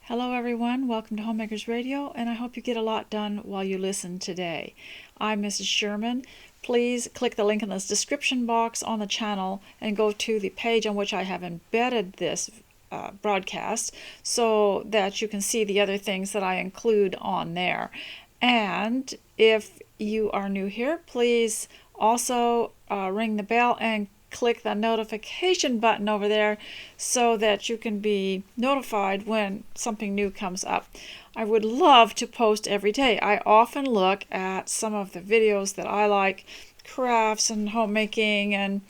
Hello everyone, welcome to Homemakers Radio, and I hope you get a lot done while you listen today. I'm Mrs. Sherman. Please click the link in the description box on the channel and go to the page on which I have embedded this broadcast so that you can see the other things that I include on there. And if you are new here, please also ring the bell and click the notification button over there so that you can be notified when something new comes up. I would love to post every day. I often look at some of the videos that I like, crafts and homemaking and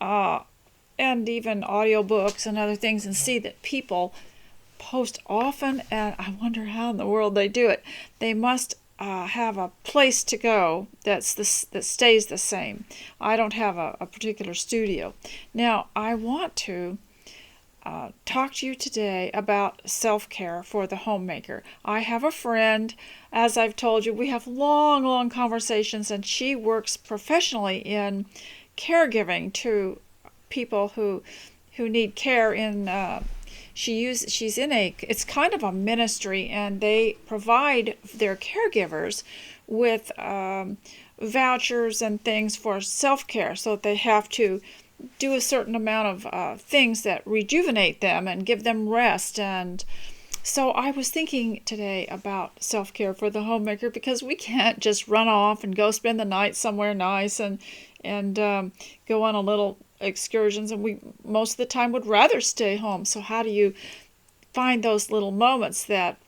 even audiobooks and other things, and see that people post often, and I wonder how in the world they do it. They must have a place to go that stays the same. I don't have a particular studio. Now, I want to talk to you today about self-care for the homemaker. I have a friend, as I've told you, we have long conversations, and she works professionally in caregiving to people who need care in she's in it's kind of a ministry, and they provide their caregivers with vouchers and things for self-care, so that they have to do a certain amount of things that rejuvenate them and give them rest. And so I was thinking today about self-care for the homemaker, because we can't just run off and go spend the night somewhere nice and go on a little excursions, and we most of the time would rather stay home. So how do you find those little moments that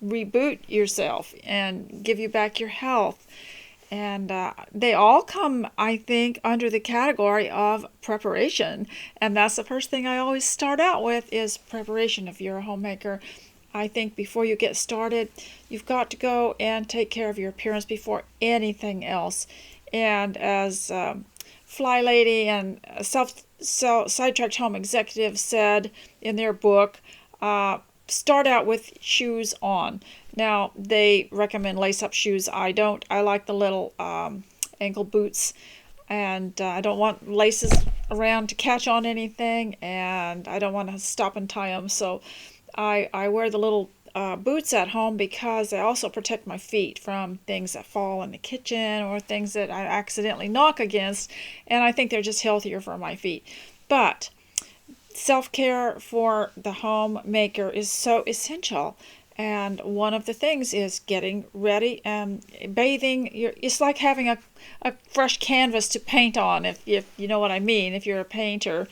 reboot yourself and give you back your health? And they all come, I think, under the category of preparation. And that's the first thing I always start out with, is preparation. If you're a homemaker, I think before you get started, you've got to go and take care of your appearance before anything else. And as Fly Lady and Sidetracked Home Executive said in their book, start out with shoes on. Now, they recommend lace-up shoes. I don't. I like the little ankle boots, and I don't want laces around to catch on anything, and I don't want to stop and tie them. So I wear the little boots at home, because they also protect my feet from things that fall in the kitchen or things that I accidentally knock against, and I think they're just healthier for my feet. But self-care for the homemaker is so essential, and one of the things is getting ready and bathing. It's like having a fresh canvas to paint on, if you know what I mean, if you're a painter,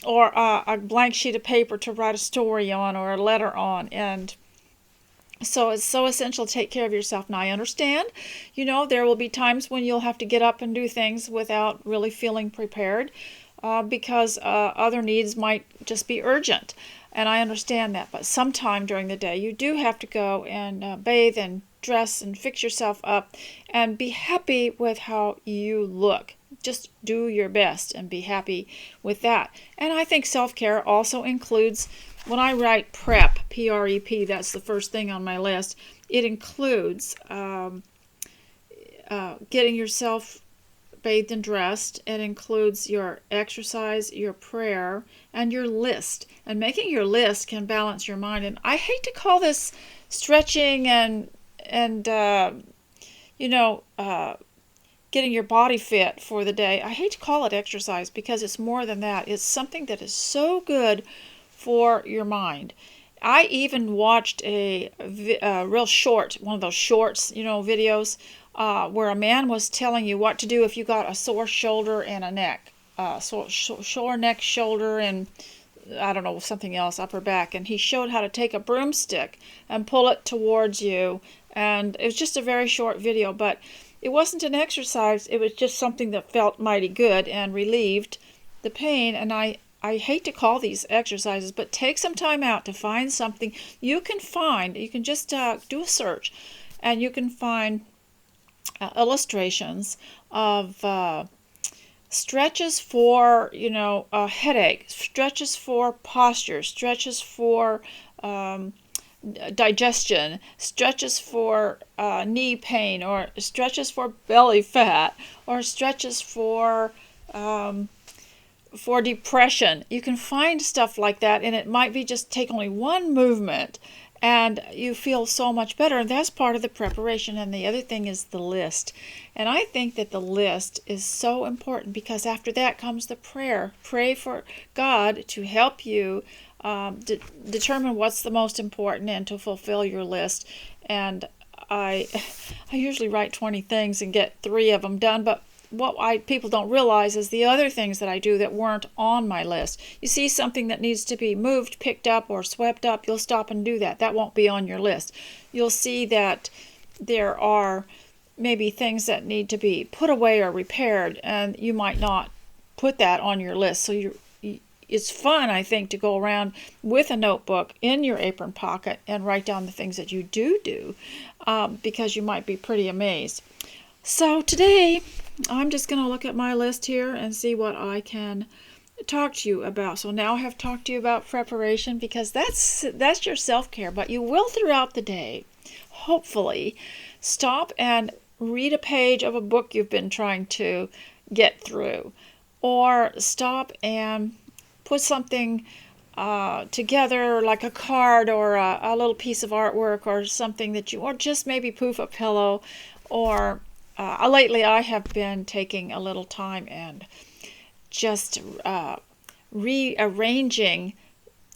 or a blank sheet of paper to write a story on or a letter on. And so it's so essential to take care of yourself. Now, I understand, there will be times when you'll have to get up and do things without really feeling prepared, because other needs might just be urgent. And I understand that. But sometime during the day, you do have to go and bathe and dress and fix yourself up and be happy with how you look. Just do your best and be happy with that. And I think self-care also includes, when I write prep, P-R-E-P, that's the first thing on my list, it includes getting yourself bathed and dressed. It includes your exercise, your prayer, and your list. And making your list can balance your mind. And I hate to call this stretching and getting your body fit for the day. I hate to call it exercise, because it's more than that. It's something that is so good for your mind. I even watched a real short, one of those shorts, videos, where a man was telling you what to do if you got a sore shoulder and a neck. Sore neck, shoulder, and I don't know, something else, upper back. And he showed how to take a broomstick and pull it towards you. And it was just a very short video, but it wasn't an exercise. It was just something that felt mighty good and relieved the pain. And I hate to call these exercises, but take some time out to find something you can find. You can just do a search, and you can find illustrations of stretches for, a headache, stretches for posture, stretches for digestion, stretches for knee pain, or stretches for belly fat, or stretches for for depression. You can find stuff like that, and it might be just take only one movement and you feel so much better. And that's part of the preparation. And the other thing is the list. And I think that the list is so important because after that comes the prayer. Pray for God to help you determine what's the most important and to fulfill your list. And I usually write 20 things and get 3 of them done, but what people don't realize is the other things that I do that weren't on my list. You see something that needs to be moved, picked up, or swept up, you'll stop and do that. That won't be on your list. You'll see that there are maybe things that need to be put away or repaired, and you might not put that on your list. So it's fun, I think, to go around with a notebook in your apron pocket and write down the things that you do, because you might be pretty amazed. So today, I'm just going to look at my list here and see what I can talk to you about. So now I have talked to you about preparation because that's your self-care, but you will throughout the day, hopefully, stop and read a page of a book you've been trying to get through, or stop and put something together, like a card or a little piece of artwork or something or just maybe poof a pillow, or lately I have been taking a little time and just rearranging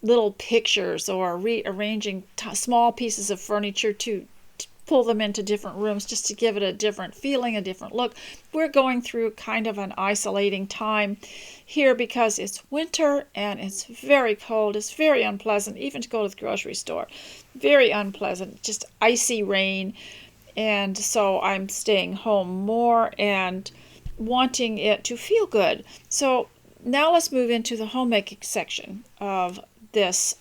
little pictures or rearranging small pieces of furniture to pull them into different rooms just to give it a different feeling, a different look. We're going through kind of an isolating time here because it's winter and it's very cold. It's very unpleasant, even to go to the grocery store. Very unpleasant, just icy rain. And so I'm staying home more and wanting it to feel good. So now let's move into the homemaking section of this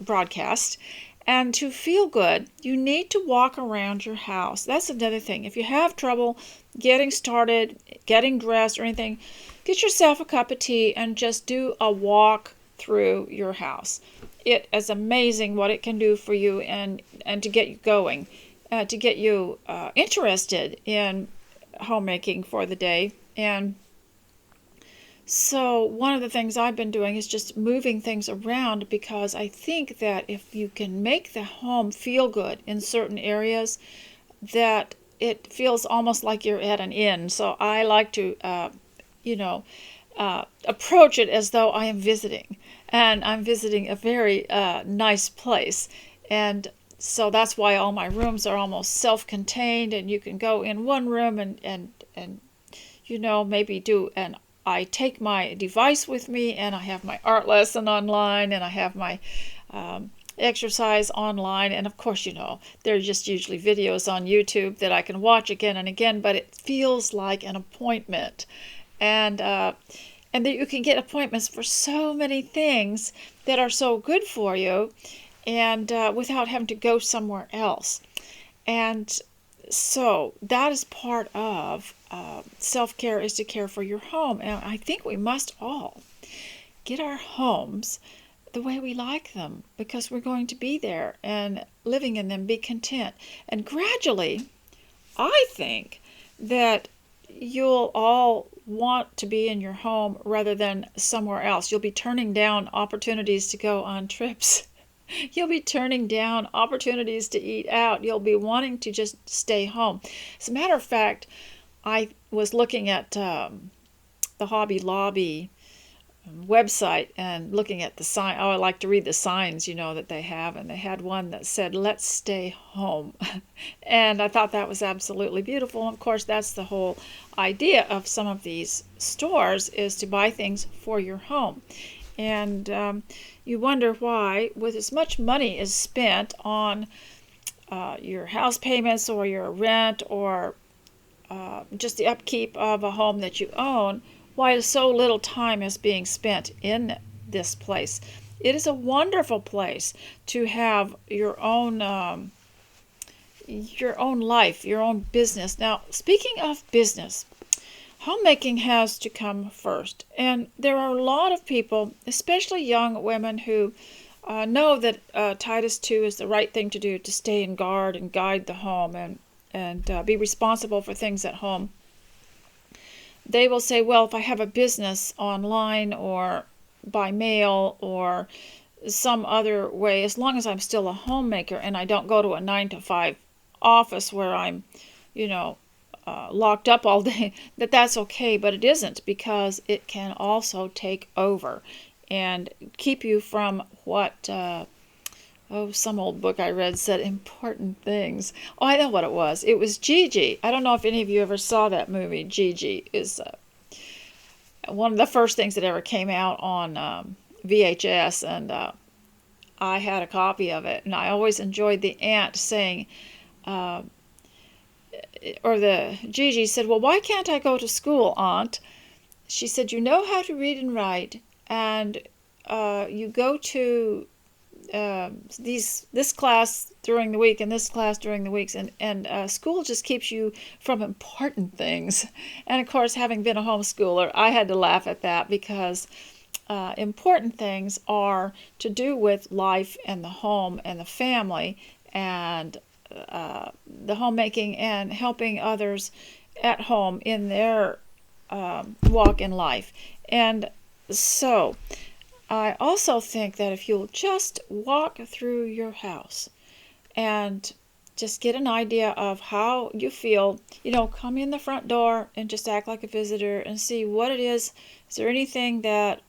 broadcast. And to feel good, you need to walk around your house. That's another thing. If you have trouble getting started, getting dressed or anything, get yourself a cup of tea and just do a walk through your house. It is amazing what it can do for you and to get you going. To get you interested in homemaking for the day. And so one of the things I've been doing is just moving things around because I think that if you can make the home feel good in certain areas, that it feels almost like you're at an inn. So I like to, approach it as though I am visiting. And I'm visiting a very nice place. And so that's why all my rooms are almost self-contained, and you can go in one room and maybe I take my device with me, and I have my art lesson online, and I have my exercise online, and of course, they're just usually videos on YouTube that I can watch again and again, but it feels like an appointment. And that you can get appointments for so many things that are so good for you, and without having to go somewhere else. And so that is part of self-care, is to care for your home. And I think we must all get our homes the way we like them, because we're going to be there and living in them, be content. And gradually, I think that you'll all want to be in your home rather than somewhere else. You'll be turning down opportunities to go on trips. You'll be turning down opportunities to eat out. You'll be wanting to just stay home. As a matter of fact, I was looking at the Hobby Lobby website and looking at the sign. I like to read the signs, that they have. And they had one that said, "Let's stay home." And I thought that was absolutely beautiful. And of course, that's the whole idea of some of these stores, is to buy things for your home. And you wonder why, with as much money is spent on your house payments or your rent or just the upkeep of a home that you own, why so little time is being spent in this place. It is a wonderful place to have your own life, your own business. Now, speaking of business, homemaking has to come first. And there are a lot of people, especially young women, who know that Titus 2 is the right thing to do, to stay and guard and guide the home and be responsible for things at home. they will say, well, if I have a business online or by mail or some other way, as long as I'm still a homemaker and I don't go to a 9 to 5 office where I'm, you know, locked up all day, that's okay. But it isn't, because it can also take over and keep you from what, some old book I read said important things. Oh, I know what it was. It was Gigi. I don't know if any of you ever saw that movie. Gigi is one of the first things that ever came out on VHS, and I had a copy of it, and I always enjoyed the aunt saying, uh, or the Gigi said, well, why can't I go to school, Aunt? She said, you know how to read and write, and you go to this class during the week and this class during the weeks, and school just keeps you from important things. And of course, having been a homeschooler, I had to laugh at that, because important things are to do with life and the home and the family, and the homemaking and helping others at home in their walk in life. And so I also think that if you'll just walk through your house and just get an idea of how you feel, come in the front door and just act like a visitor and see what it is. Is there anything that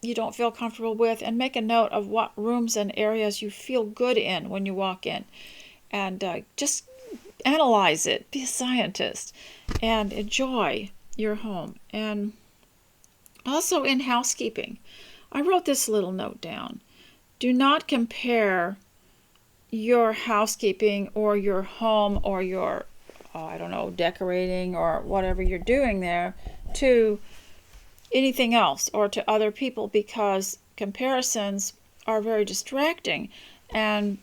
you don't feel comfortable with? And make a note of what rooms and areas you feel good in when you walk in. And just analyze it. Be a scientist and enjoy your home. And also in housekeeping, I wrote this little note down. Do not compare your housekeeping or your home or your, decorating or whatever you're doing there to anything else or to other people, because comparisons are very distracting. And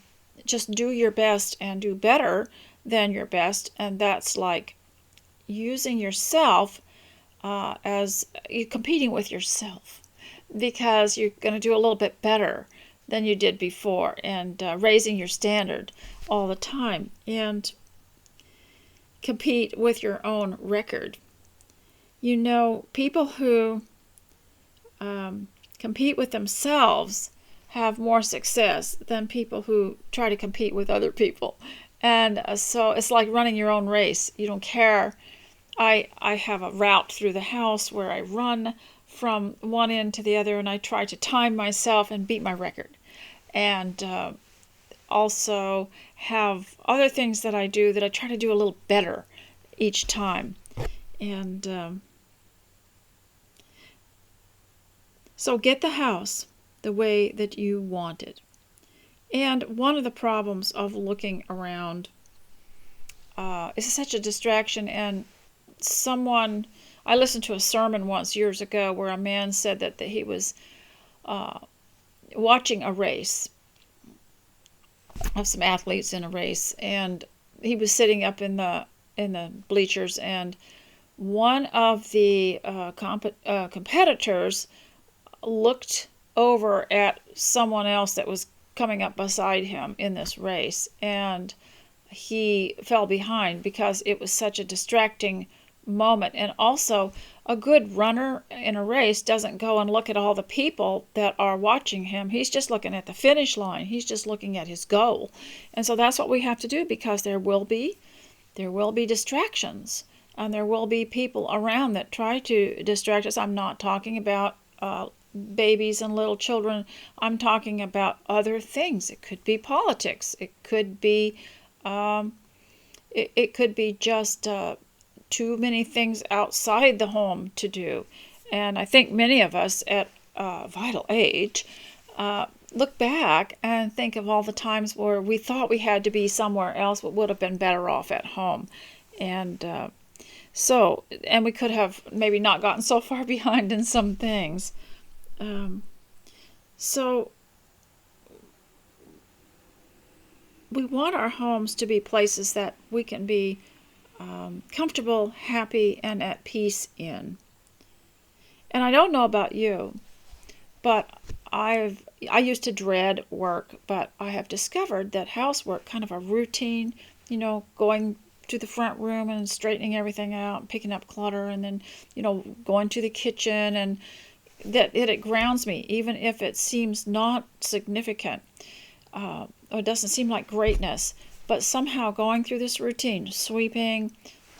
just do your best and do better than your best. And that's like using yourself as you competing with yourself, because you're going to do a little bit better than you did before, and raising your standard all the time, and compete with your own record. People who compete with themselves have more success than people who try to compete with other people. And so it's like running your own race. You don't care. I have a route through the house where I run from one end to the other, and I try to time myself and beat my record. And also have other things that I do that I try to do a little better each time. And so get the house the way that you want it. And one of the problems of looking around is such a distraction. And I listened to a sermon once years ago where a man said that he was watching a race of some athletes in a race, and he was sitting up in the bleachers, and one of the competitors looked over at someone else that was coming up beside him in this race, and he fell behind because it was such a distracting moment. And also, a good runner in a race doesn't go and look at all the people that are watching him. He's just looking at the finish line. He's just looking at his goal. And so that's what we have to do, because there will be distractions, and there will be people around that try to distract us. I'm not talking about babies and little children. I'm talking about other things. It could be politics. It could be it could be just too many things outside the home to do. And I think many of us at a vital age look back and think of all the times where we thought we had to be somewhere else but would have been better off at home. And and we could have maybe not gotten so far behind in some things. So we want our homes to be places that we can be comfortable, happy, and at peace in. And I don't know about you, but I used to dread work, but I have discovered that housework, kind of a routine, going to the front room and straightening everything out, picking up clutter, and then, going to the kitchen, and that it grounds me, even if it seems not significant, or it doesn't seem like greatness. But somehow going through this routine, sweeping,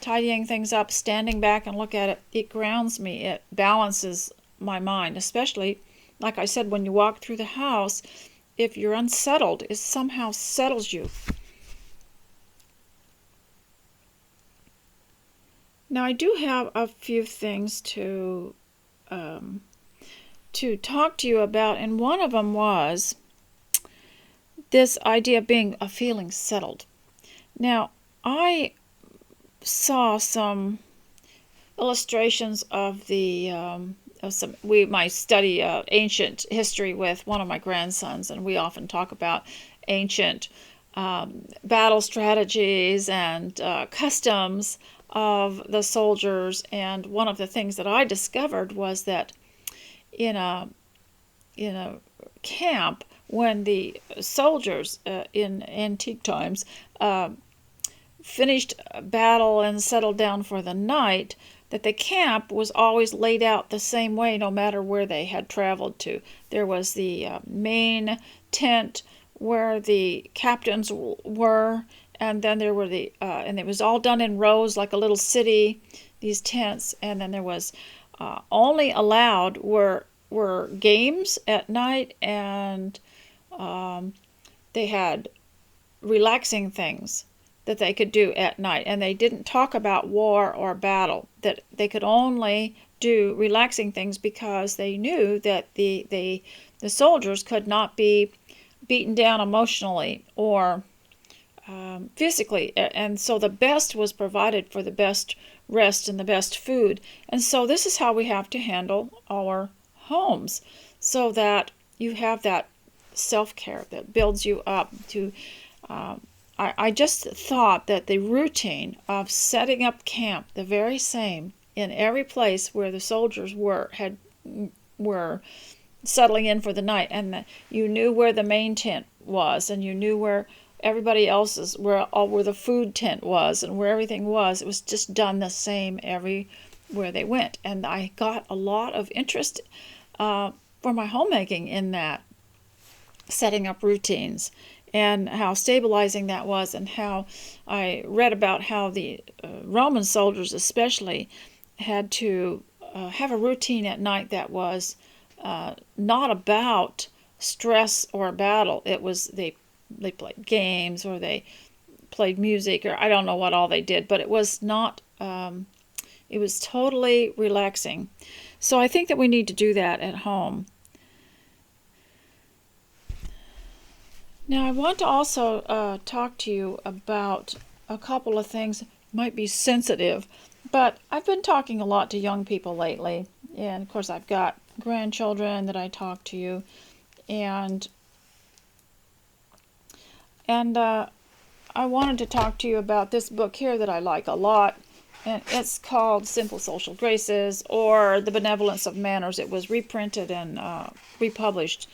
tidying things up, standing back and look at it, it grounds me. It balances my mind, especially, like I said, when you walk through the house, if you're unsettled, it somehow settles you. Now, I do have a few things to talk to you about, and one of them was this idea of feeling settled. Now, I saw some illustrations of my study ancient history with one of my grandsons, and we often talk about ancient battle strategies and customs of the soldiers. And one of the things that I discovered was that in a camp, when the soldiers in antique times finished battle and settled down for the night, that the camp was always laid out the same way no matter where they had traveled to. There was the main tent where the captains were, and then there were and it was all done in rows like a little city, these tents, and then there was only allowed were games at night, and they had relaxing things that they could do at night, and they didn't talk about war or battle, that they could only do relaxing things because they knew that the soldiers could not be beaten down emotionally or physically, and so the best was provided for the best rest and the best food. And so this is how we have to handle our homes, so that you have that self-care that builds you up to I just thought that the routine of setting up camp, the very same in every place where the soldiers were settling in for the night, and you knew where the main tent was, and you knew where everybody else's, where the food tent was, and where everything was. It was just done the same everywhere they went, and I got a lot of interest for my homemaking in that, setting up routines, and how stabilizing that was, and how I read about how the Roman soldiers especially had to have a routine at night that was not about stress or battle. It was they played games, or they played music, or I don't know what all they did, but it was not, it was totally relaxing. So I think that we need to do that at home. Now, I want to also talk to you about a couple of things that might be sensitive, but I've been talking a lot to young people lately, and of course I've got grandchildren that I talk to you, and I wanted to talk to you about this book here that I like a lot, and it's called Simple Social Graces, or The Benevolence of Manners. It was reprinted and republished,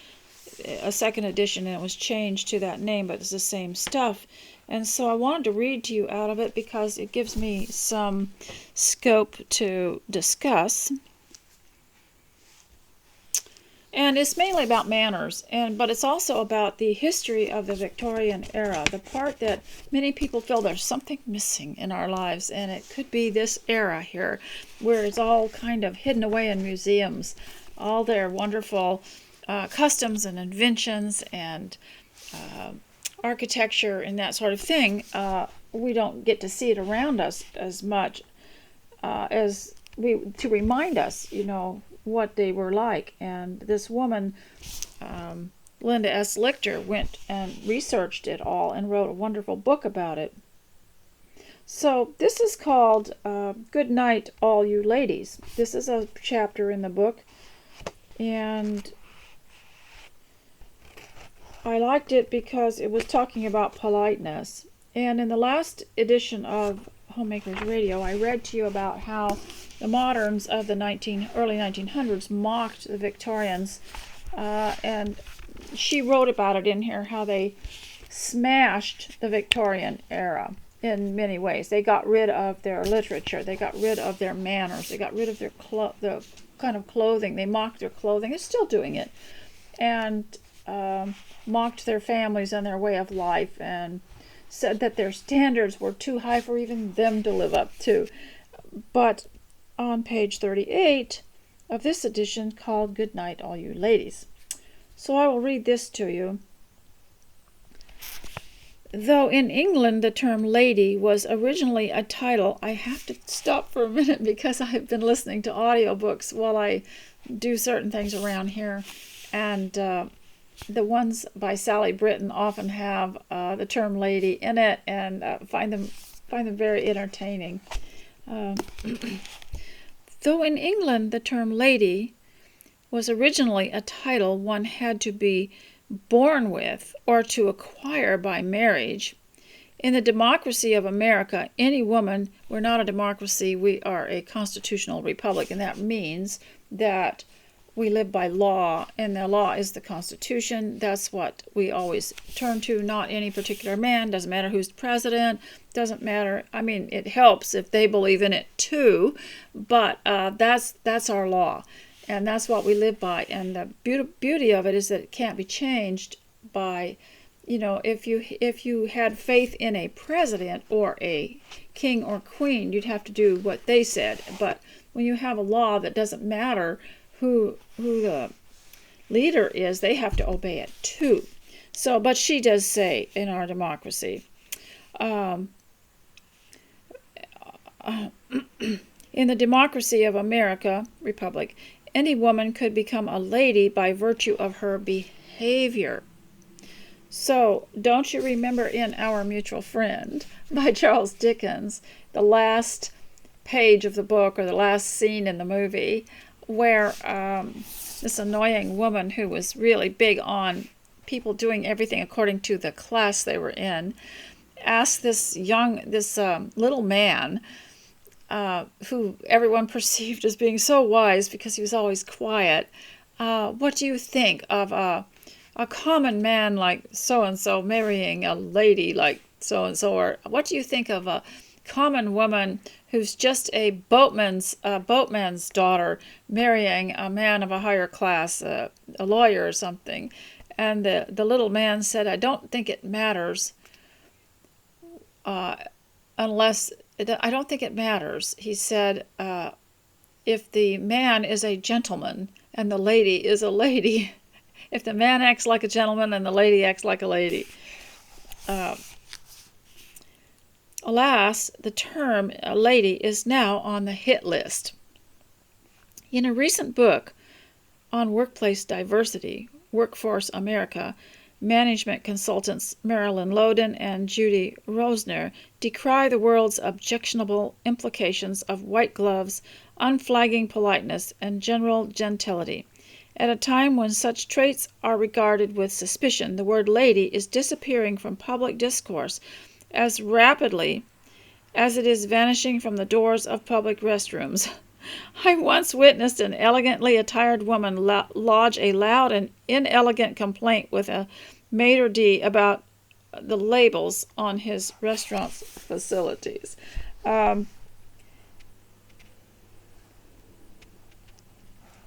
a second edition, and it was changed to that name, but it's the same stuff. And so I wanted to read to you out of it because it gives me some scope to discuss. And it's mainly about manners, but it's also about the history of the Victorian era, the part that many people feel there's something missing in our lives, and it could be this era here, where it's all kind of hidden away in museums, all their wonderful customs and inventions and architecture and that sort of thing. We don't get to see it around us as much as to remind us, what they were like. And this woman, Linda S. Lichter, went and researched it all and wrote a wonderful book about it. So this is called Good Night, All You Ladies. This is a chapter in the book, and I liked it because it was talking about politeness. And in the last edition of Homemakers Radio, I read to you about how the moderns of the early 1900s mocked the Victorians, and she wrote about it in here, how they smashed the Victorian era. in many ways. They got rid of their literature. They got rid of their manners. They got rid of their the kind of clothing. They mocked their clothing. They're still doing it. And mocked their families and their way of life, and said that their standards were too high for even them to live up to. But on page 38 of this edition, called Good Night, All You Ladies. So I will read this to you. Though in England the term lady was originally a title, I have to stop for a minute because I've been listening to audiobooks while I do certain things around here. And the ones by Sally Britton often have the term lady in it, and find them very entertaining. Though in England the term lady was originally a title one had to be born with or to acquire by marriage, in the democracy of America, any woman, we're not a democracy, we are a constitutional republic, and that means that we live by law, and the law is the Constitution. That's what we always turn to, not any particular man. Doesn't matter who's president. Doesn't matter. I mean, it helps if they believe in it too, but that's our law, and that's what we live by. And the beauty of it is that it can't be changed by, if you had faith in a president or a king or queen, you'd have to do what they said. But when you have a law that doesn't matter who the leader is, they have to obey it too. So, but she does say in our democracy, in the democracy of America, republic, any woman could become a lady by virtue of her behavior. So, don't you remember in Our Mutual Friend by Charles Dickens, the last page of the book or the last scene in the movie, where this annoying woman who was really big on people doing everything according to the class they were in, asked this little man, who everyone perceived as being so wise because he was always quiet, what do you think of a common man like so-and-so marrying a lady like so-and-so, or what do you think of a common woman who's just a boatman's daughter marrying a man of a higher class, a lawyer or something? And the little man said, I don't think it matters, I don't think it matters. He said, if the man is a gentleman and the lady is a lady, if the man acts like a gentleman and the lady acts like a lady. Alas, the term lady is now on the hit list. In a recent book on workplace diversity, Workforce America, management consultants Marilyn Loden and Judy Rosner decry the world's objectionable implications of white gloves, unflagging politeness, and general gentility. At a time when such traits are regarded with suspicion, the word lady is disappearing from public discourse as rapidly as it is vanishing from the doors of public restrooms. I once witnessed an elegantly attired woman lodge a loud and inelegant complaint with a maitre d' about the labels on his restaurant's facilities.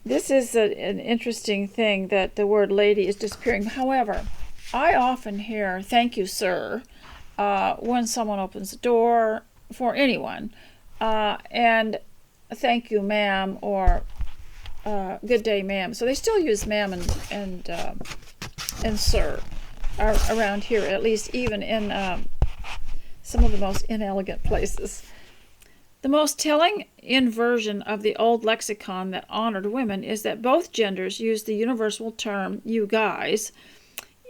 This is an interesting thing that the word lady is disappearing. However, I often hear thank you, sir, when someone opens the door for anyone, and thank you, ma'am, or good day, ma'am. So they still use ma'am and sir around here, at least even in some of the most inelegant places. The most telling inversion of the old lexicon that honored women is that both genders use the universal term you guys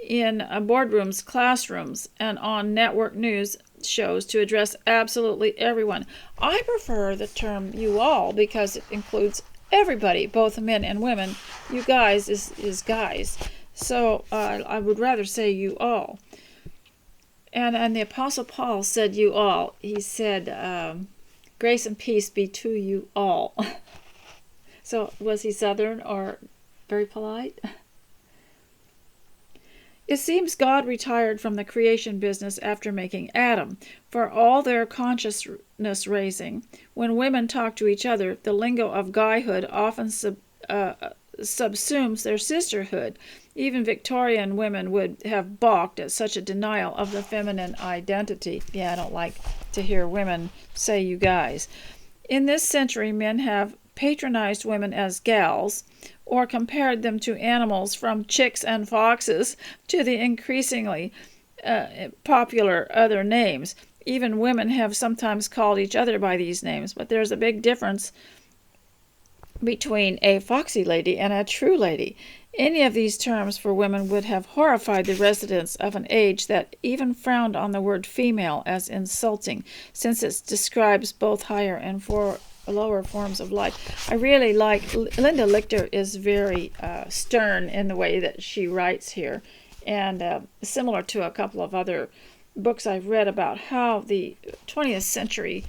in boardrooms, classrooms, and on network news shows to address absolutely everyone. I prefer the term you all because it includes everybody, both men and women. You guys is guys. So I would rather say you all. And the Apostle Paul said you all. He said, grace and peace be to you all. So was he Southern or very polite? It seems God retired from the creation business after making Adam. For all their consciousness raising, when women talk to each other, the lingo of guyhood often subsumes their sisterhood. Even Victorian women would have balked at such a denial of the feminine identity. Yeah, I don't like to hear women say you guys. In this century, men have patronized women as gals, or compared them to animals, from chicks and foxes to the increasingly popular other names. Even women have sometimes called each other by these names, but there's a big difference between a foxy lady and a true lady. Any of these terms for women would have horrified the residents of an age that even frowned on the word female as insulting, since it describes both higher and lower forms of life. I really like Linda Lichter is very stern in the way that she writes here, and similar to a couple of other books I've read about how the 20th century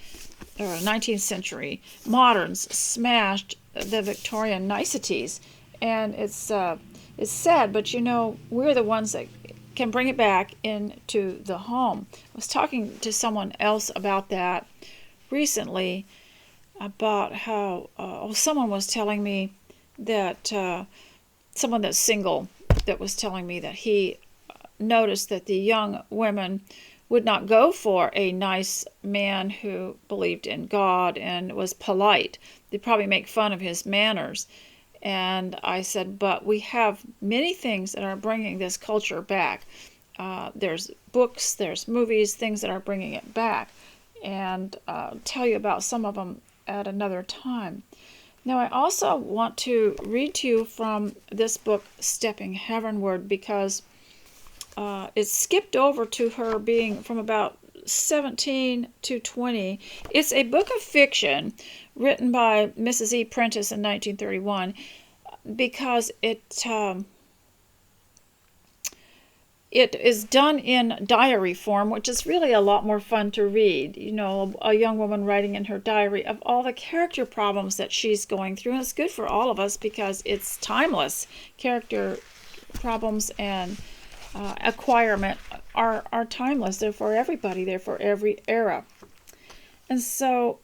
or 19th century moderns smashed the Victorian niceties, and it's sad, but we're the ones that can bring it back into the home. I was talking to someone else about that recently, about how someone was telling me that someone that's single, that was telling me that he noticed that the young women would not go for a nice man who believed in God and was polite. They'd probably make fun of his manners. And I said, but we have many things that are bringing this culture back. There's books, there's movies, things that are bringing it back. And I'll tell you about some of them at another time. Now, I also want to read to you from this book, Stepping Heavenward, because it skipped over to her being from about 17 to 20. It's a book of fiction written by Mrs. E. Prentice in 1931, because it is done in diary form, which is really a lot more fun to read. A young woman writing in her diary of all the character problems that she's going through. And it's good for all of us because it's timeless. Character problems and acquirement are timeless. They're for everybody. They're for every era. And so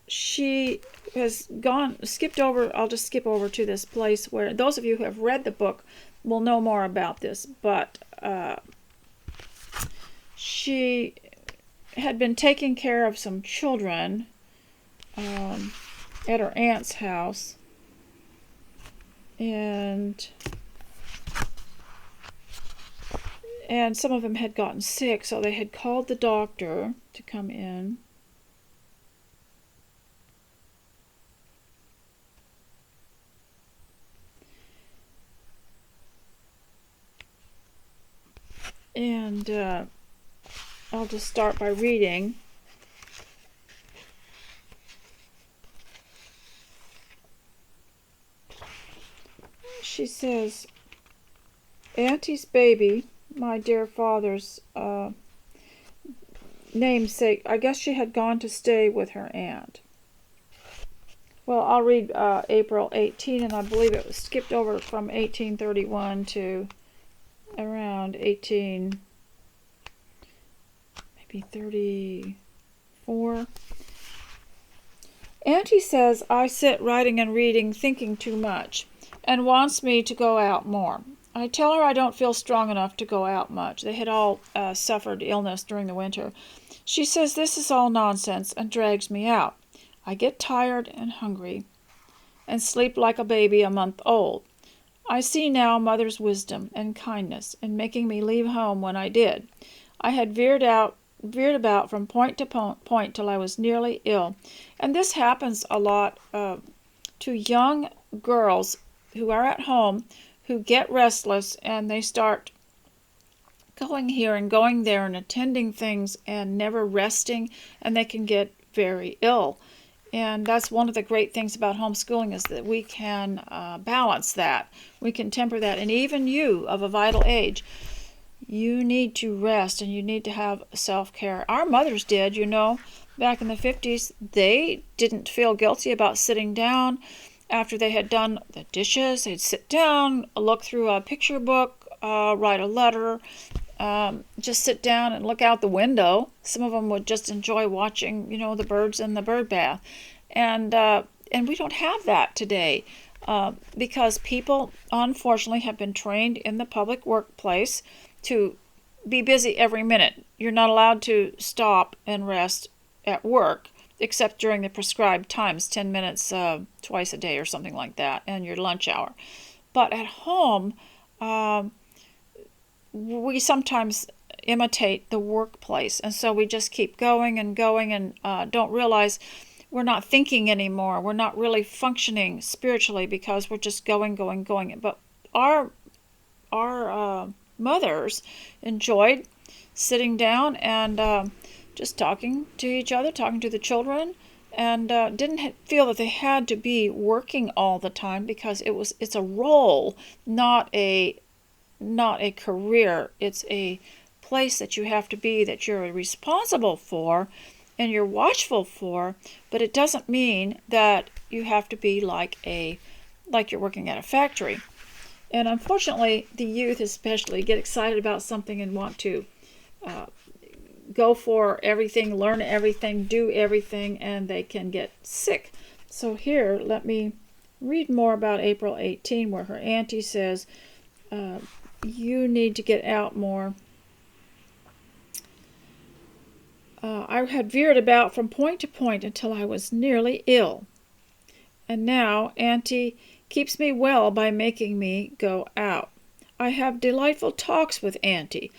she has skipped over. I'll just skip over to this place where those of you who have read the book will know more about this. But she had been taking care of some children at her aunt's house. And some of them had gotten sick, so they had called the doctor to come in. And I'll just start by reading. She says, Auntie's baby, my dear father's namesake, I guess she had gone to stay with her aunt. Well, I'll read April 18, and I believe it was skipped over from 1831 to around 34. Auntie says I sit writing and reading, thinking too much, and wants me to go out more. I tell her I don't feel strong enough to go out much. They had all suffered illness during the winter. She says this is all nonsense and drags me out. I get tired and hungry and sleep like a baby a month old. I see now mother's wisdom and kindness in making me leave home when I did. I had veered about from point to point till I was nearly ill. And this happens a lot to young girls who are at home, who get restless, and they start going here and going there and attending things and never resting, and they can get very ill. And that's one of the great things about homeschooling, is that we can balance that. We can temper that. And even you, of a vital age, you need to rest and you need to have self-care. Our mothers did, back in the 50s. They didn't feel guilty about sitting down after they had done the dishes. They'd sit down, look through a picture book, write a letter, just sit down and look out the window. Some of them would just enjoy watching, the birds in the bird bath. And we don't have that today because people, unfortunately, have been trained in the public workplace to be busy every minute. You're not allowed to stop and rest at work except during the prescribed times, 10 minutes twice a day or something like that, and your lunch hour. But at home, we sometimes imitate the workplace, and so we just keep going and going and don't realize we're not thinking anymore. We're not really functioning spiritually because we're just going. But our mothers enjoyed sitting down and just talking to each other, talking to the children, and didn't feel that they had to be working all the time because it's a role, not a career. It's a place that you have to be, that you're responsible for and you're watchful for, but it doesn't mean that you have to be like you're working at a factory. And unfortunately, the youth especially get excited about something and want to go for everything, learn everything, do everything, and they can get sick. So here, let me read more about April 18, where her auntie says, you need to get out more. I had veered about from point to point until I was nearly ill. And now Auntie keeps me well by making me go out. I have delightful talks with Auntie,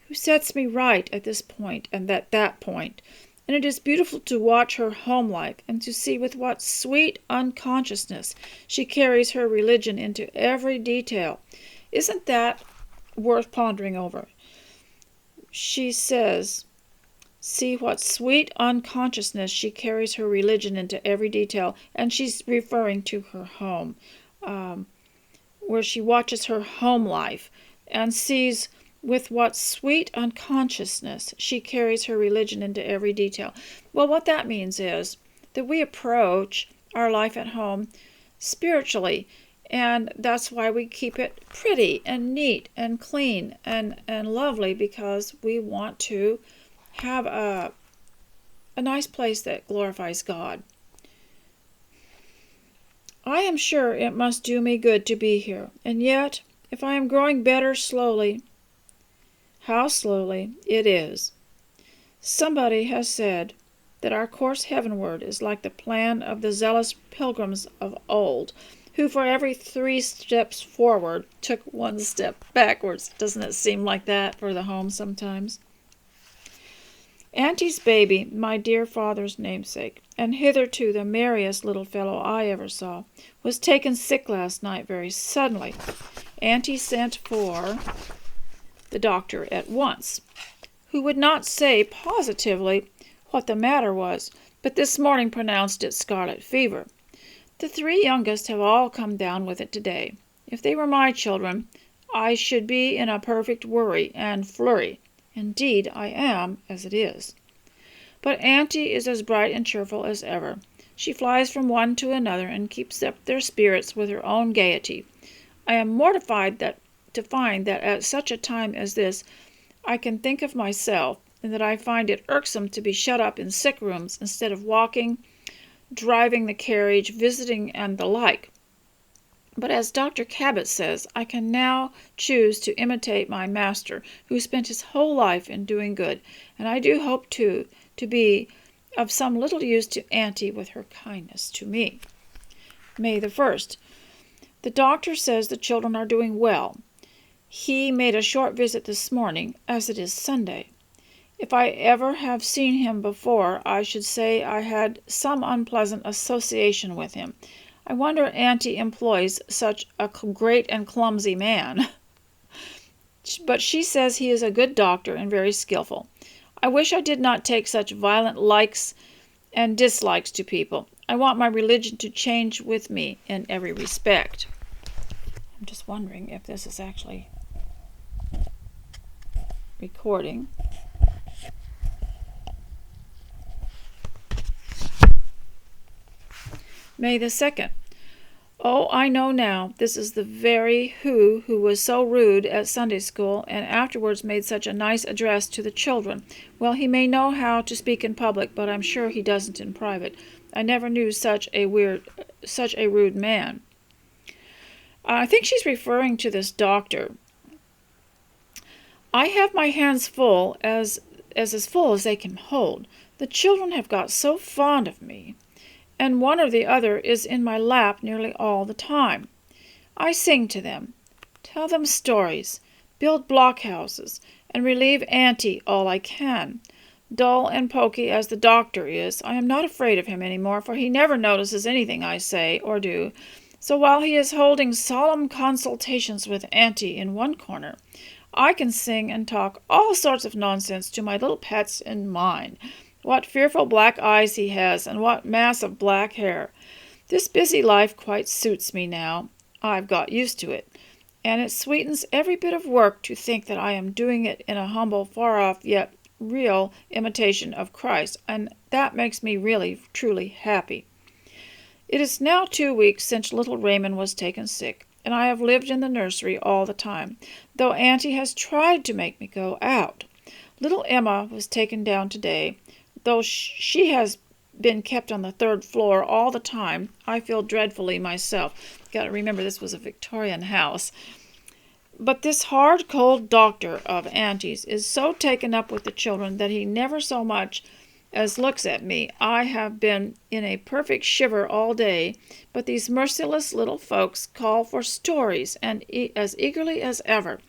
who sets me right at this point and at that point, and it is beautiful to watch her home life and to see with what sweet unconsciousness she carries her religion into every detail. Isn't that worth pondering over? She says, see what sweet unconsciousness she carries her religion into every detail, and she's referring to her home, where she watches her home life and sees with what sweet unconsciousness she carries her religion into every detail. Well, what that means is that we approach our life at home spiritually, and that's why we keep it pretty and neat and clean and lovely, because we want to have a nice place that glorifies God. I am sure it must do me good to be here, and yet, if I am growing better slowly, how slowly it is. Somebody has said that our course heavenward is like the plan of the zealous pilgrims of old, who for every 3 steps forward took 1 step backwards. Doesn't it seem like that for the home sometimes? Auntie's baby, my dear father's namesake, and hitherto the merriest little fellow I ever saw, was taken sick last night very suddenly. Auntie sent for the doctor at once, who would not say positively what the matter was, but this morning pronounced it scarlet fever. The 3 youngest have all come down with it today. If they were my children, I should be in a perfect worry and flurry. Indeed, I am, as it is. But Auntie is as bright and cheerful as ever. She flies from one to another and keeps up their spirits with her own gaiety. I am mortified to find that at such a time as this I can think of myself, and that I find it irksome to be shut up in sick rooms instead of walking, driving the carriage, visiting, and the like. But as Dr. Cabot says, I can now choose to imitate my master, who spent his whole life in doing good, and I do hope, too, to be of some little use to Auntie with her kindness to me. May the 1st. The doctor says the children are doing well. He made a short visit this morning, as it is Sunday. If I ever have seen him before, I should say I had some unpleasant association with him. I wonder Auntie employs such a great and clumsy man. But she says he is a good doctor and very skillful. I wish I did not take such violent likes and dislikes to people. I want my religion to change with me in every respect. I'm just wondering if this is actually recording. May the 2nd. Oh, I know now. This is the very who was so rude at Sunday school and afterwards made such a nice address to the children. Well, he may know how to speak in public, but I'm sure he doesn't in private. I never knew such a rude man. I think she's referring to this doctor. I have my hands full, as full as they can hold. The children have got so fond of me, and one or the other is in my lap nearly all the time. I sing to them, tell them stories, build blockhouses, and relieve Auntie all I can. Dull and poky as the doctor is, I am not afraid of him any more, for he never notices anything I say or do. So while he is holding solemn consultations with Auntie in one corner, I can sing and talk all sorts of nonsense to my little pets in mine. What fearful black eyes he has, and what mass of black hair. This busy life quite suits me now. I've got used to it, and it sweetens every bit of work to think that I am doing it in a humble, far-off, yet real imitation of Christ, and that makes me really, truly happy. It is now 2 weeks since little Raymond was taken sick, and I have lived in the nursery all the time, though Auntie has tried to make me go out. Little Emma was taken down today. Though she has been kept on the 3rd floor all the time, I feel dreadfully myself. Got to remember this was a Victorian house. But this hard, cold doctor of Auntie's is so taken up with the children that he never so much as looks at me. I have been in a perfect shiver all day, but these merciless little folks call for stories and as eagerly as ever.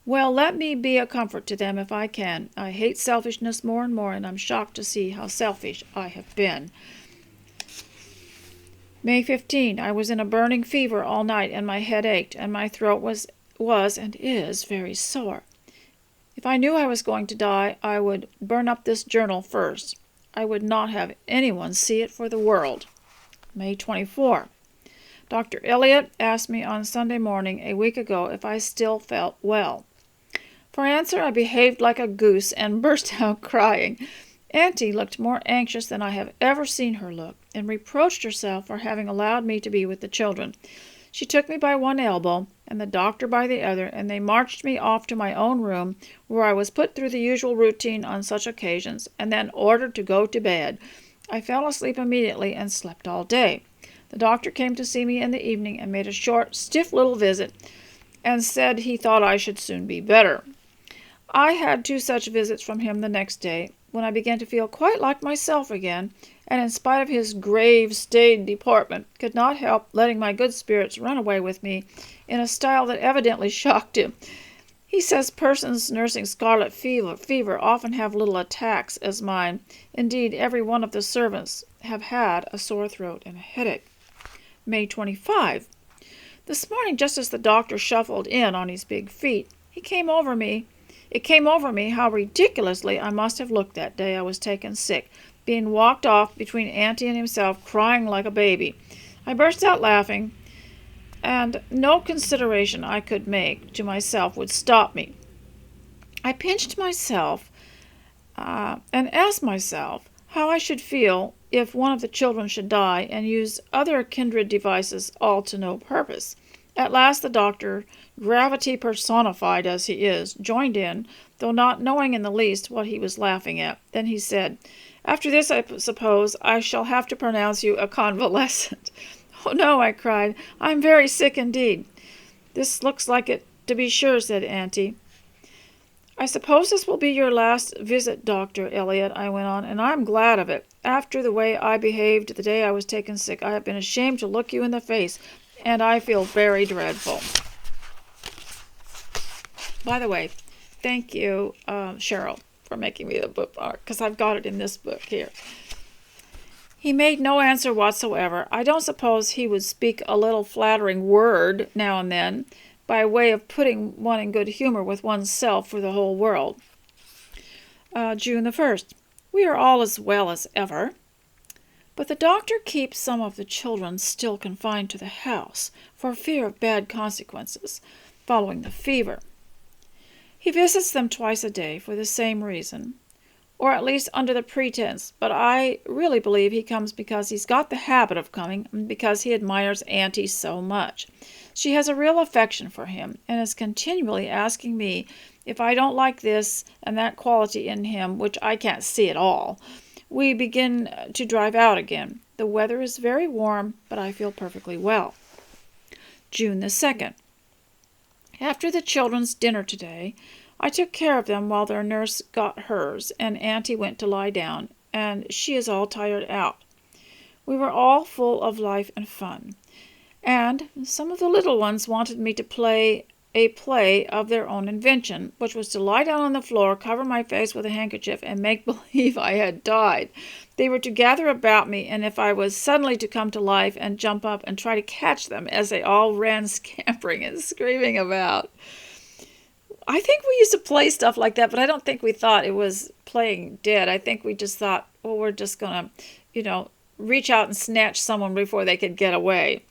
Well, let me be a comfort to them if I can. I hate selfishness more and more, and I'm shocked to see how selfish I have been. May 15. I was in a burning fever all night, and my head ached, and my throat was and is very sore. If I knew I was going to die, I would burn up this journal first. I would not have anyone see it for the world. May 24. Dr. Elliott asked me on Sunday morning a week ago if I still felt well. For answer, I behaved like a goose and burst out crying. Auntie looked more anxious than I have ever seen her look, and reproached herself for having allowed me to be with the children. She took me by one elbow, and the doctor by the other, and they marched me off to my own room, where I was put through the usual routine on such occasions, and then ordered to go to bed. I fell asleep immediately and slept all day. The doctor came to see me in the evening and made a short, stiff little visit, and said he thought I should soon be better. I had 2 such visits from him the next day, when I began to feel quite like myself again, and in spite of his grave, staid deportment, could not help letting my good spirits run away with me in a style that evidently shocked him. He says persons nursing scarlet fever often have little attacks, as mine. Indeed, every one of the servants have had a sore throat and a headache. May 25. This morning, just as the doctor shuffled in on his big feet, it came over me how ridiculously I must have looked that day I was taken sick, being walked off between Auntie and himself, crying like a baby. I burst out laughing, and no consideration I could make to myself would stop me. I pinched myself and asked myself how I should feel if one of the children should die, and use other kindred devices all to no purpose. At last the doctor, gravity personified as he is, joined in, though not knowing in the least what he was laughing at. Then he said, "After this, I suppose I shall have to pronounce you a convalescent." "Oh, no," I cried. "I'm very sick indeed." "This looks like it, to be sure," said Auntie. "I suppose this will be your last visit, Dr. Elliott," I went on, "and I'm glad of it. After the way I behaved the day I was taken sick, I have been ashamed to look you in the face, and I feel very dreadful." By the way, thank you, Cheryl, for making me the bookmark, because I've got it in this book here. He made no answer whatsoever. I don't suppose he would speak a little flattering word now and then, by way of putting one in good humor with one's self for the whole world. June the 1st. We are all as well as ever, but the doctor keeps some of the children still confined to the house, for fear of bad consequences following the fever. He visits them twice a day for the same reason. or at least under the pretense, but I really believe he comes because he's got the habit of coming and because he admires Auntie so much. She has a real affection for him and is continually asking me if I don't like this and that quality in him, which I can't see at all. We begin to drive out again. The weather is very warm, but I feel perfectly well. June the 2nd. After the children's dinner today, I took care of them while their nurse got hers, and Auntie went to lie down, and she is all tired out. We were all full of life and fun, and some of the little ones wanted me to play a play of their own invention, which was to lie down on the floor, cover my face with a handkerchief, and make believe I had died. They were to gather about me, and if I was suddenly to come to life and jump up and try to catch them as they all ran scampering and screaming about. I think we used to play stuff like that, but I don't think we thought it was playing dead. I think we just thought, well, we're just going to, reach out and snatch someone before they could get away.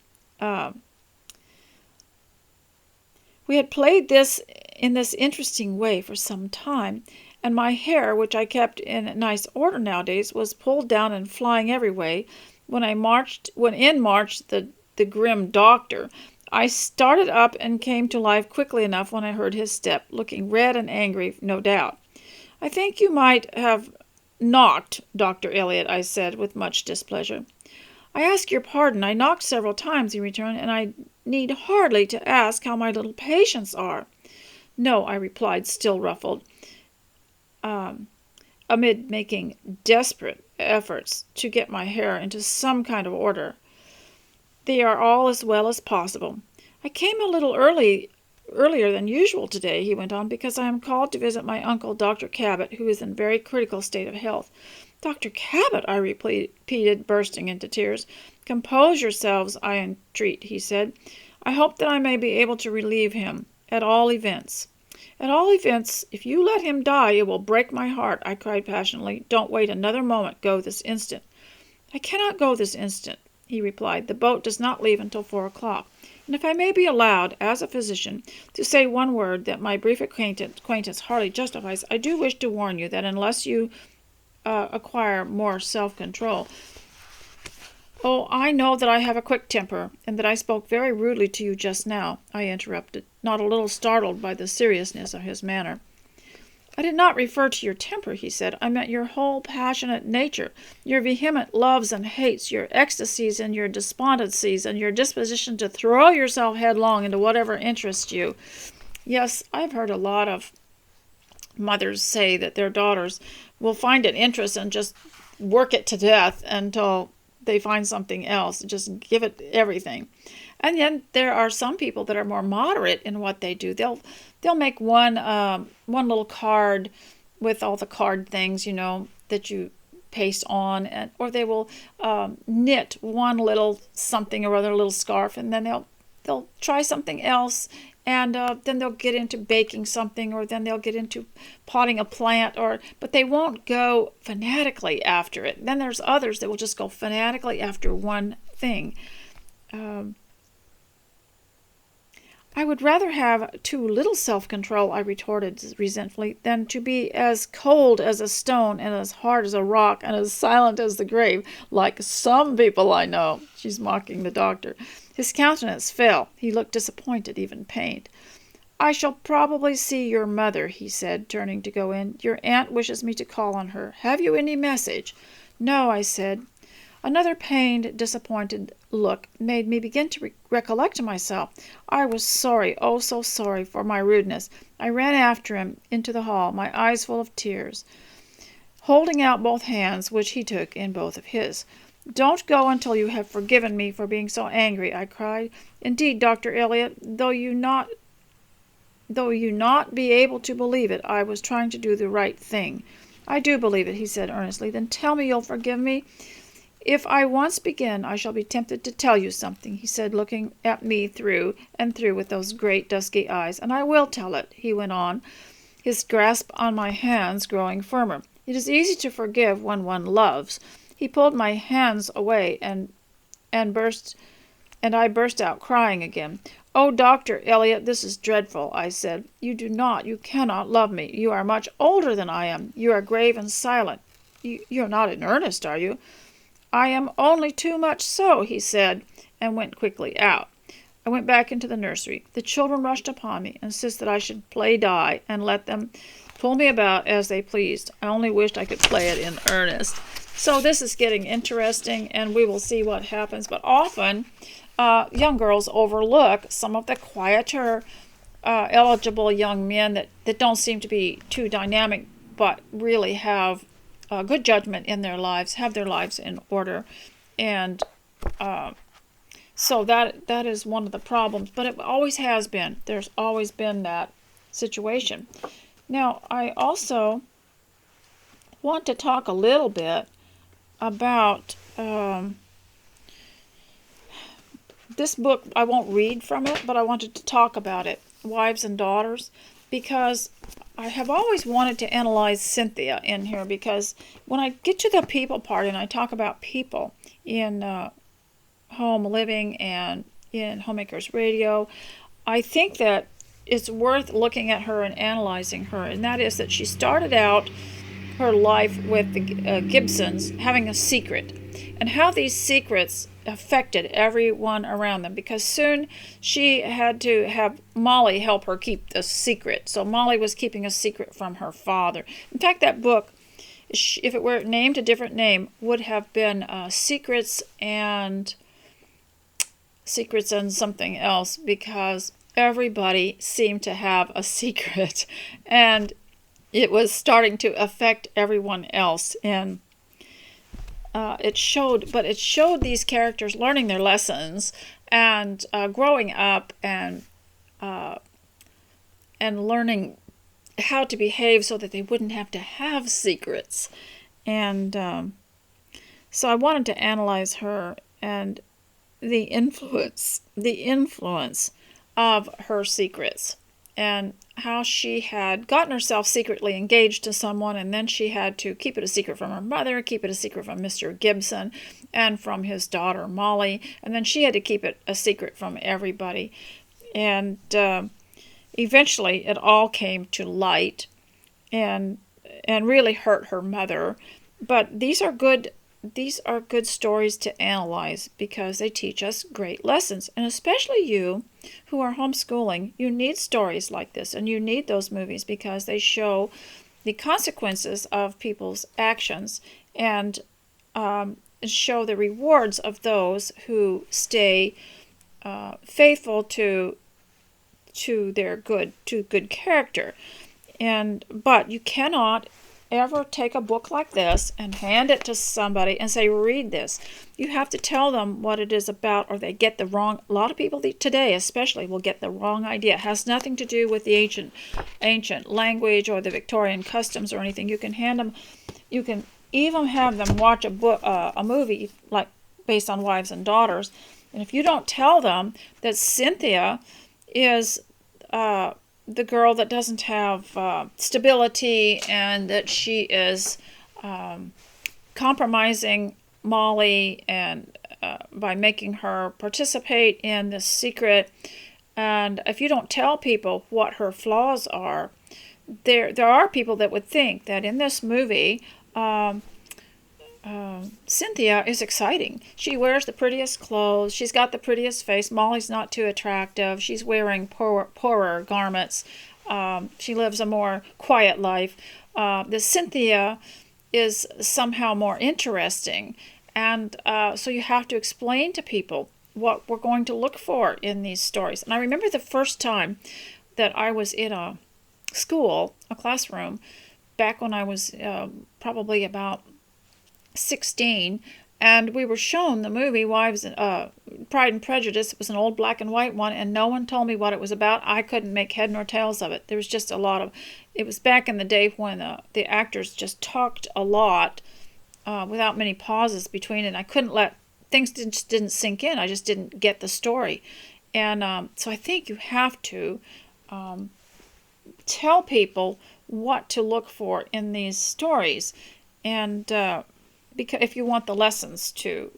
We had played this in this interesting way for some time, and my hair, which I kept in nice order nowadays, was pulled down and flying every way. When in marched the grim doctor, I started up and came to life quickly enough when I heard his step, looking red and angry, no doubt. I think you might have knocked, Dr. Elliot, I said with much displeasure. I ask your pardon. I knocked several times, he returned, and I need hardly to ask how my little patients are. No, I replied, still ruffled, amid making desperate efforts to get my hair into some kind of order. They are all as well as possible. I came a little earlier than usual today, he went on, because I am called to visit my uncle, Dr. Cabot, who is in a very critical state of health. Dr. Cabot, I repeated, bursting into tears. Compose yourselves, I entreat, he said. I hope that I may be able to relieve him, at all events. At all events, if you let him die, it will break my heart, I cried passionately. Don't wait another moment. Go this instant. I cannot go this instant, he replied. The boat does not leave until 4 o'clock. And if I may be allowed, as a physician, to say one word that my brief acquaintance hardly justifies, I do wish to warn you that unless you acquire more self-control. Oh, I know that I have a quick temper, and that I spoke very rudely to you just now, I interrupted, not a little startled by the seriousness of his manner. I did not refer to your temper, he said. I meant your whole passionate nature, your vehement loves and hates, your ecstasies and your despondencies, and your disposition to throw yourself headlong into whatever interests you. Yes, I've heard a lot of mothers say that their daughters will find an interest and just work it to death until they find something else, just give it everything. And then there are some people that are more moderate in what they do. They'll make one little card with all the card things, that you paste on, or they will knit one little something or other, little scarf, and then they'll try something else, and then they'll get into baking something, or then they'll get into potting a plant, but they won't go fanatically after it. Then there's others that will just go fanatically after one thing. I would rather have too little self-control, I retorted resentfully, than to be as cold as a stone and as hard as a rock and as silent as the grave, like some people I know. She's mocking the doctor. His countenance fell. He looked disappointed, even pained. I shall probably see your mother, he said, turning to go in. Your aunt wishes me to call on her. Have you any message? No, I said. Another pained, disappointed look made me begin to recollect myself. I was sorry, oh so sorry, for my rudeness. I ran after him into the hall, my eyes full of tears, holding out both hands, which he took in both of his. Don't go until you have forgiven me for being so angry, I cried. Indeed, Dr. Elliot, though you not be able to believe it, I was trying to do the right thing. I do believe it, he said earnestly. Then tell me you'll forgive me. If I once begin, I shall be tempted to tell you something, he said, looking at me through and through with those great dusky eyes. And I will tell it, he went on, his grasp on my hands growing firmer. It is easy to forgive when one loves. He pulled my hands away, and I burst out crying again. "Oh, Dr. Elliot, this is dreadful," I said. You cannot love me. You are much older than I am. You are grave and silent. You're not in earnest, are you?" "I am only too much so," he said, and went quickly out. I went back into the nursery. The children rushed upon me, insisted I should play die, and let them pull me about as they pleased. I only wished I could play it in earnest. So this is getting interesting, and we will see what happens. But often, young girls overlook some of the quieter, eligible young men that don't seem to be too dynamic, but really have good judgment in their lives, have their lives in order. And so that is one of the problems. But it always has been. There's always been that situation. Now, I also want to talk a little bit about this book. I won't read from it, but I wanted to talk about it, Wives and Daughters, because I have always wanted to analyze Cynthia in here, because when I get to the people part and I talk about people in home living and in Homemakers Radio, I think that it's worth looking at her and analyzing her, and that is that she started out her life with the Gibsons having a secret, and how these secrets affected everyone around them, because soon she had to have Molly help her keep the secret. So Molly was keeping a secret from her father. In fact, that book, if it were named a different name, would have been Secrets and something else, because everybody seemed to have a secret, and it was starting to affect everyone else. And it showed these characters learning their lessons and growing up and learning how to behave so that they wouldn't have to have secrets. And so I wanted to analyze her and the influence of her secrets, and how she had gotten herself secretly engaged to someone, and then she had to keep it a secret from her mother, keep it a secret from Mr. Gibson, and from his daughter Molly, and then she had to keep it a secret from everybody. And eventually it all came to light and really hurt her mother. But these are good stories to analyze, because they teach us great lessons. And especially you who are homeschooling, you need stories like this, and you need those movies, because they show the consequences of people's actions, and show the rewards of those who stay faithful to their good character. But you cannot ever take a book like this and hand it to somebody and say, read this. You have to tell them what it is about, or they get the wrong. A lot of people today especially will get the wrong idea. It has nothing to do with the ancient language or the Victorian customs or anything. You can even have them watch a movie like based on Wives and Daughters, and if you don't tell them that Cynthia is the girl that doesn't have stability, and that she is compromising Molly and by making her participate in this secret, and if you don't tell people what her flaws are, there are people that would think that in this movie Cynthia is exciting. She wears the prettiest clothes. She's got the prettiest face. Molly's not too attractive. She's wearing poorer garments. She lives a more quiet life. The Cynthia is somehow more interesting. And so you have to explain to people what we're going to look for in these stories. And I remember the first time that I was in a classroom, back when I was probably about 16, and we were shown the movie Pride and Prejudice. It was an old black and white one, and no one told me what it was about. I couldn't make head nor tails of it. There was just it was back in the day when the actors just talked a lot without many pauses between it. I couldn't things just didn't sink in. I just didn't get the story. And so I think you have to tell people what to look for in these stories, and because if you want the lessons to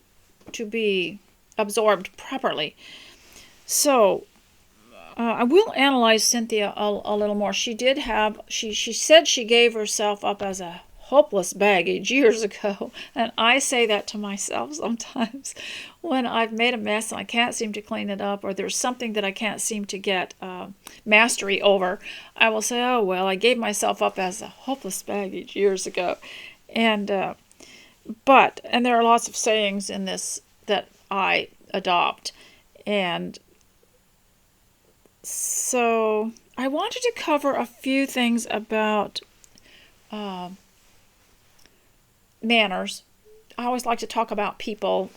be absorbed properly. So I will analyze Cynthia a little more. She said she gave herself up as a hopeless baggage years ago, and I say that to myself sometimes when I've made a mess and I can't seem to clean it up, or there's something that I can't seem to get mastery over. I will say, oh well, I gave myself up as a hopeless baggage years ago. And and there are lots of sayings in this that I adopt. And so I wanted to cover a few things about manners. I always like to talk about people,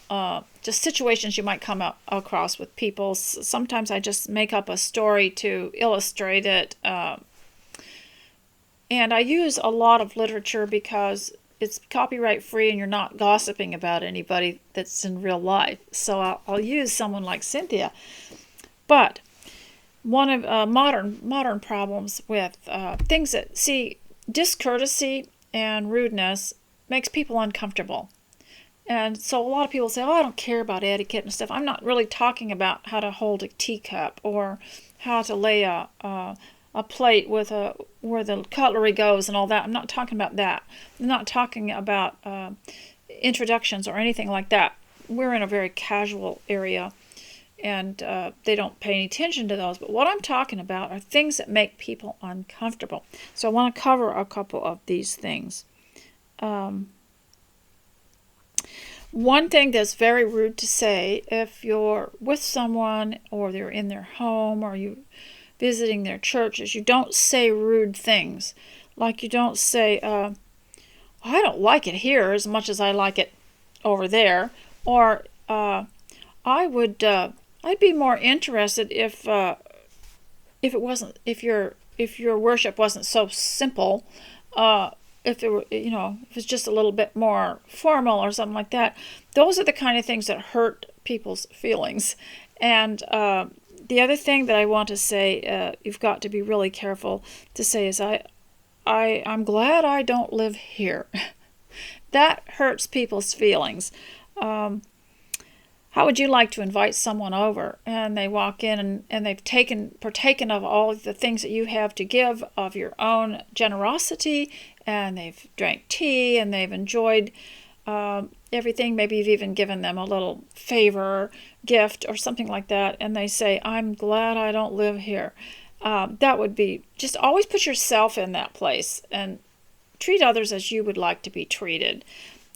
just situations you might come across with people. Sometimes I just make up a story to illustrate it. And I use a lot of literature because it's copyright free and you're not gossiping about anybody that's in real life. So I'll use someone like Cynthia. But one of modern problems with things that, see, discourtesy and rudeness makes people uncomfortable. And so a lot of people say, oh, I don't care about etiquette and stuff. I'm not really talking about how to hold a teacup or how to lay a plate with where the cutlery goes and all that. I'm not talking about that. I'm not talking about introductions or anything like that. We're in a very casual area, and they don't pay any attention to those. But what I'm talking about are things that make people uncomfortable. So I want to cover a couple of these things. One thing that's very rude to say if you're with someone or they're in their home or you visiting their church is you don't say rude things. Like you don't say, I don't like it here as much as I like it over there. Or I'd be more interested if your worship wasn't so simple. If it were, if it's just a little bit more formal or something like that. Those are the kind of things that hurt people's feelings. And the other thing that I want to say, you've got to be really careful to say is, I'm glad I don't live here. That hurts people's feelings. How would you like to invite someone over and they walk in and they've partaken of all of the things that you have to give of your own generosity, and they've drank tea and they've enjoyed everything. Maybe you've even given them a little favor, gift, or something like that, and they say, I'm glad I don't live here. That would be, just always put yourself in that place and treat others as you would like to be treated.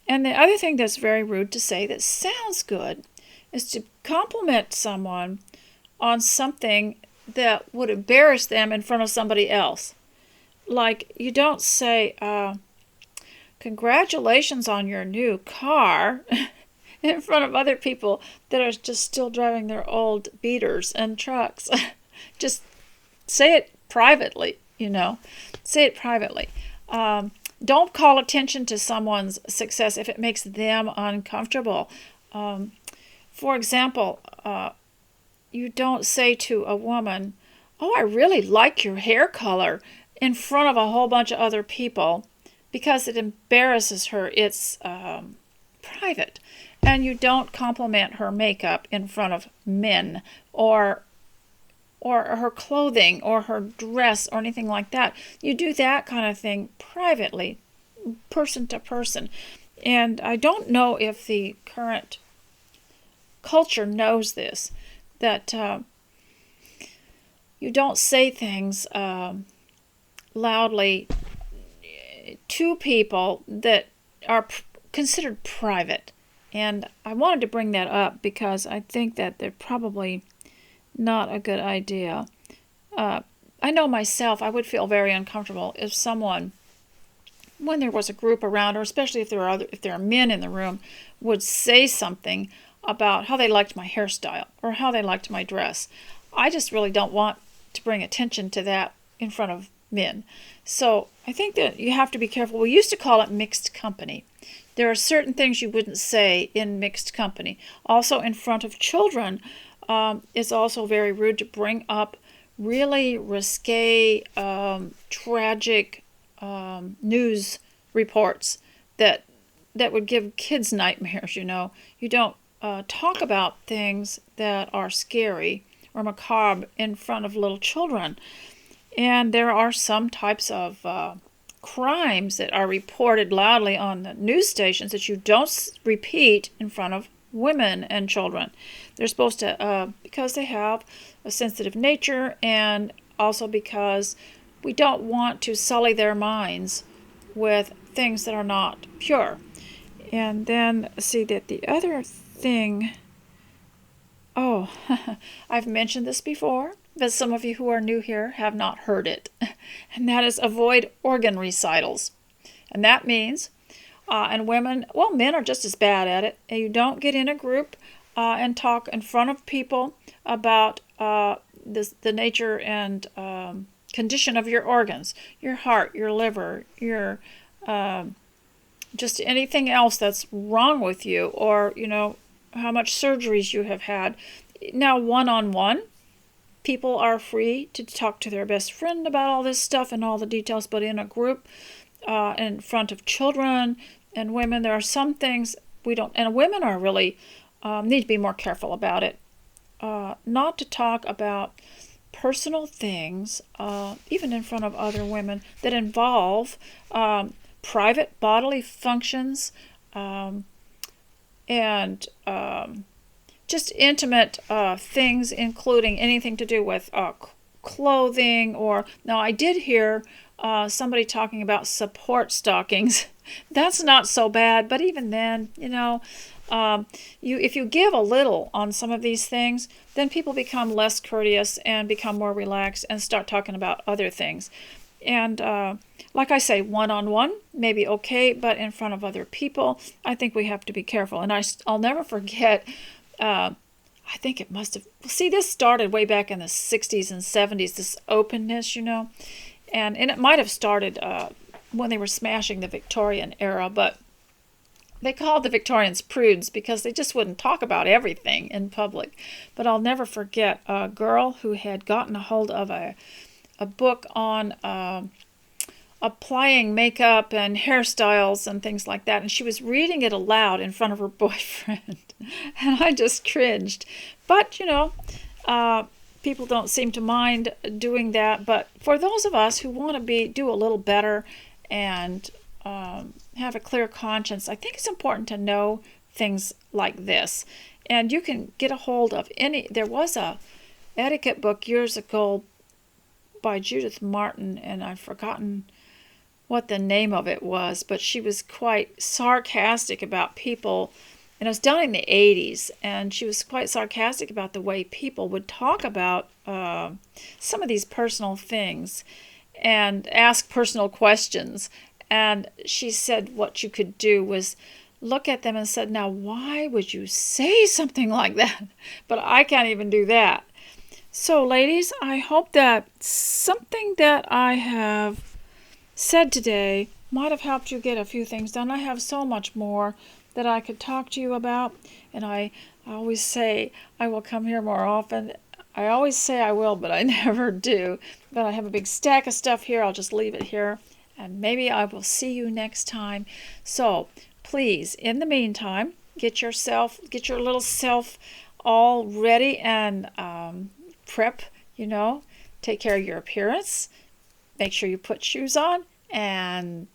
And the other thing that's very rude to say that sounds good is to compliment someone on something that would embarrass them in front of somebody else. Like, you don't say, congratulations on your new car in front of other people that are just still driving their old beaters and trucks. Just say it privately, Say it privately. Don't call attention to someone's success if it makes them uncomfortable. For example, you don't say to a woman, oh, I really like your hair color, in front of a whole bunch of other people, because it embarrasses her. It's private. And you don't compliment her makeup in front of men, or her clothing, or her dress, or anything like that. You do that kind of thing privately, person to person. And I don't know if the current culture knows this, that you don't say things loudly to people that are considered private. And I wanted to bring that up because I think that they're probably not a good idea. I know myself, I would feel very uncomfortable if someone, when there was a group around, or especially if there are men in the room, would say something about how they liked my hairstyle or how they liked my dress. I just really don't want to bring attention to that in front of men. So I think that you have to be careful. We used to call it mixed company. There are certain things you wouldn't say in mixed company. Also, in front of children, it's also very rude to bring up really risque, tragic news reports that would give kids nightmares. You don't talk about things that are scary or macabre in front of little children. And there are some types of crimes that are reported loudly on the news stations that you don't repeat in front of women and children. They're supposed to, because they have a sensitive nature, and also because we don't want to sully their minds with things that are not pure. And then see that the other thing, oh, I've mentioned this before, but some of you who are new here have not heard it, and that is avoid organ recitals. And that means, and women, well, men are just as bad at it, and you don't get in a group and talk in front of people about the nature and condition of your organs, your heart, your liver, your just anything else that's wrong with you, or how much surgeries you have had. Now, one-on-one, people are free to talk to their best friend about all this stuff and all the details, but in a group, in front of children and women, there are some things we don't, and women are really need to be more careful about it. Not to talk about personal things, even in front of other women, that involve private bodily functions, and just intimate things, including anything to do with clothing. Or now, I did hear somebody talking about support stockings. That's not so bad, but even then, if you give a little on some of these things, then people become less courteous and become more relaxed and start talking about other things. And like I say, one-on-one may be okay, but in front of other people, I think we have to be careful. And I'll never forget, I think it must have, this started way back in the 60s and 70s, this openness, and it might have started when they were smashing the Victorian era, but they called the Victorians prudes because they just wouldn't talk about everything in public. But I'll never forget a girl who had gotten a hold of a book on applying makeup and hairstyles and things like that, and she was reading it aloud in front of her boyfriend, and I just cringed. But people don't seem to mind doing that. But for those of us who want to do a little better and have a clear conscience, I think it's important to know things like this. And you can get a hold of there was a etiquette book years ago by Judith Martin, and I've forgotten what the name of it was, but she was quite sarcastic about people, and it was done in the 80s, and she was quite sarcastic about the way people would talk about some of these personal things and ask personal questions. And she said what you could do was look at them and said, now, why would you say something like that? But I can't even do that. So, ladies, I hope that something that I have said today might have helped you get a few things done. I have so much more that I could talk to you about, and I always say I will come here more often. I always say I will, but I never do. But I have a big stack of stuff here. I'll just leave it here, and maybe I will see you next time. So, please, in the meantime, get your little self all ready and prep, take care of your appearance, make sure you put shoes on, and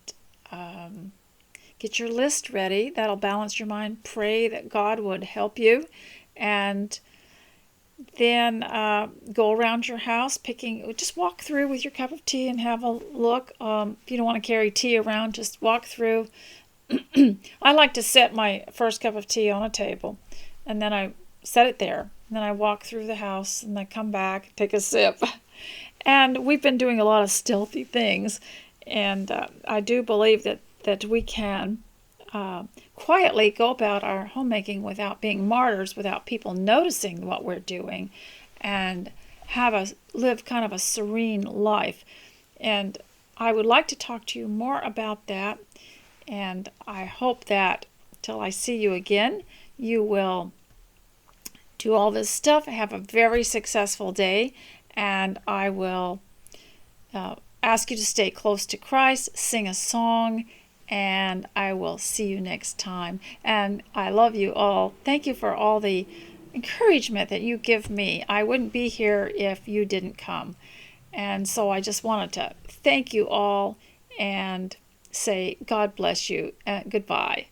get your list ready. That'll balance your mind. Pray that God would help you, and then go around your house just walk through with your cup of tea and have a look. If you don't want to carry tea around, just walk through. I like to set my first cup of tea on a table, and then I set it there. And then I walk through the house, and I come back, take a sip. And we've been doing a lot of stealthy things, and I do believe that we can quietly go about our homemaking without being martyrs, without people noticing what we're doing, and live kind of a serene life. And I would like to talk to you more about that, and I hope that till I see you again, you will do all this stuff, have a very successful day, and I will ask you to stay close to Christ, sing a song, and I will see you next time. And I love you all. Thank you for all the encouragement that you give me. I wouldn't be here if you didn't come. And so I just wanted to thank you all and say God bless you. Goodbye.